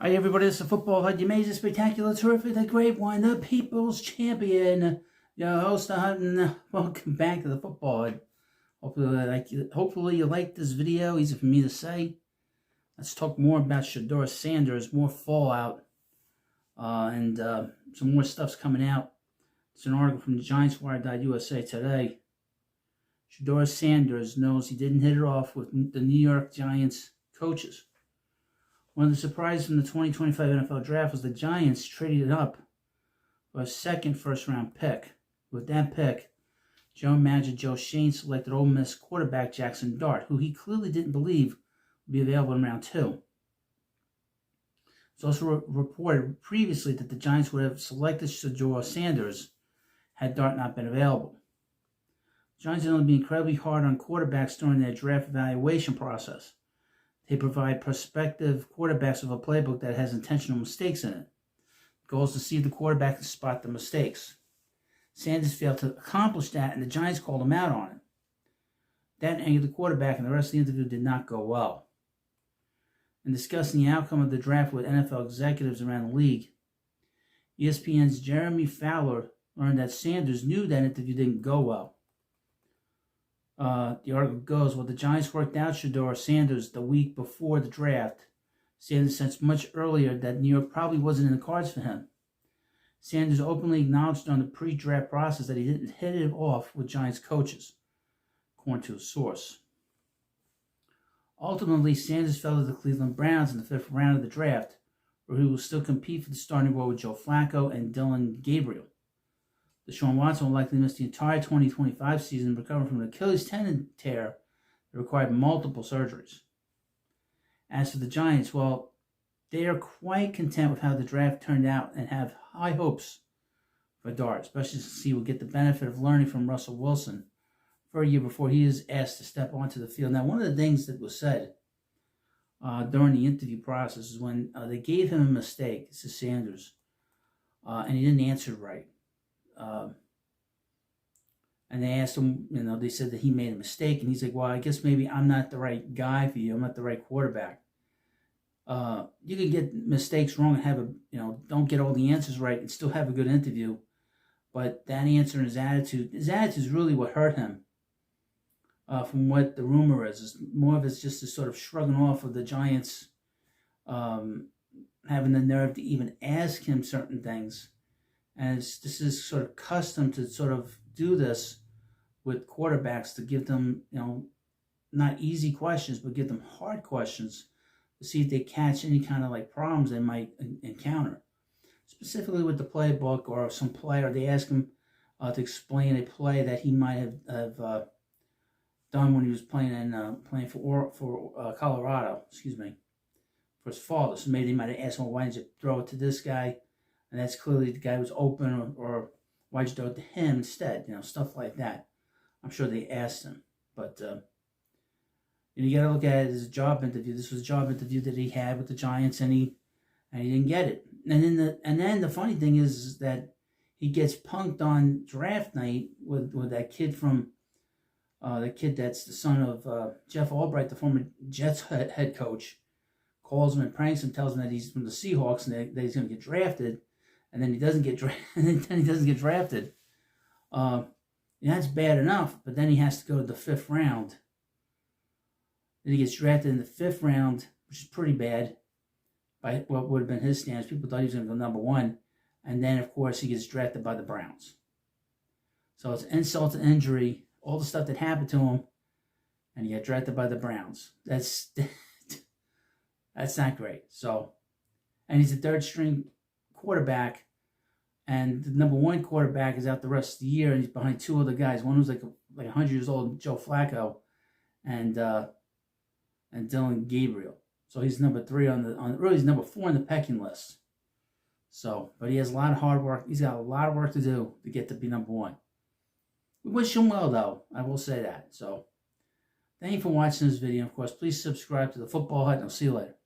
Hi everybody, this is Football Hut, the amazing, spectacular, terrific, the great one, the people's champion, your host, and welcome back to the Football Hut. Hopefully you like this video, easy for me to say. Let's talk more about Shedeur Sanders, more fallout, and some more stuff's coming out. It's an article from the GiantsWire.USA today. Shedeur Sanders knows he didn't hit it off with the New York Giants coaches. One of the surprises from the 2025 NFL Draft was the Giants traded up for a second first-round pick. With that pick, general manager Joe Schoen selected Ole Miss quarterback Jackson Dart, who he clearly didn't believe would be available in round 2. It's also reported previously that the Giants would have selected Shedeur Sanders had Dart not been available. The Giants are going to be incredibly hard on quarterbacks during their draft evaluation process. They provide prospective quarterbacks with a playbook that has intentional mistakes in it. The goal is to see the quarterback and spot the mistakes. Sanders failed to accomplish that, and the Giants called him out on it. That angered the quarterback, and the rest of the interview did not go well. In discussing the outcome of the draft with NFL executives around the league, ESPN's Jeremy Fowler learned that Sanders knew that interview didn't go well. The article goes, the Giants worked out Shedeur Sanders the week before the draft. Sanders sensed much earlier that New York probably wasn't in the cards for him. Sanders openly acknowledged during the pre-draft process that he didn't hit it off with Giants coaches, according to a source. Ultimately, Sanders fell to the Cleveland Browns in the 5th round of the draft, where he will still compete for the starting role with Joe Flacco and Dillon Gabriel. Deshaun Watson will likely miss the entire 2025 season, recovering from an Achilles tendon tear that required multiple surgeries. As for the Giants, they are quite content with how the draft turned out and have high hopes for Dart, especially since he will get the benefit of learning from Russell Wilson for a year before he is asked to step onto the field. Now, one of the things that was said during the interview process is when they gave him a mistake, this is Sanders, and he didn't answer right. And they asked him, they said that he made a mistake, and he's like, well, I guess maybe I'm not the right guy for you. I'm not the right quarterback. You can get mistakes wrong and have don't get all the answers right and still have a good interview. But that answer and his attitude is really what hurt him. From what the rumor is more of it's just a sort of shrugging off of the Giants, having the nerve to even ask him certain things. And this is sort of custom to sort of do this with quarterbacks, to give them, not easy questions, but give them hard questions to see if they catch any kind of problems they might encounter. Specifically with the playbook or some player, they ask him to explain a play that he might have done when he was playing for Colorado, for his father. So maybe they might have asked him, why didn't you throw it to this guy? And that's clearly the guy was open, or why'd you throw it to him instead? Stuff like that. I'm sure they asked him. But you got to look at it as a job interview. This was a job interview that he had with the Giants, and he didn't get it. And then the funny thing is that he gets punked on draft night with that kid from the kid that's the son of Jeff Albright, the former Jets head coach. Calls him and pranks him, tells him that he's from the Seahawks and that he's going to get drafted. And then he doesn't get drafted. That's bad enough, but then he has to go to the 5th round. Then he gets drafted in the 5th round, which is pretty bad by what would have been his standards. People thought he was going to go number 1. And then, of course, he gets drafted by the Browns. So it's insult to injury, all the stuff that happened to him, and he got drafted by the Browns. That's not great. So, and he's a 3rd-string quarterback, and the number 1 quarterback is out the rest of the year, and he's behind 2 other guys. One who's like 100 years old, Joe Flacco, and Dillon Gabriel. So he's number 3 really he's number 4 on the pecking list. So, but he has a lot of hard work. He's got a lot of work to do to get to be number 1. We wish him well, though. I will say that. So, thank you for watching this video. Of course, please subscribe to the Football Hut, and I'll see you later.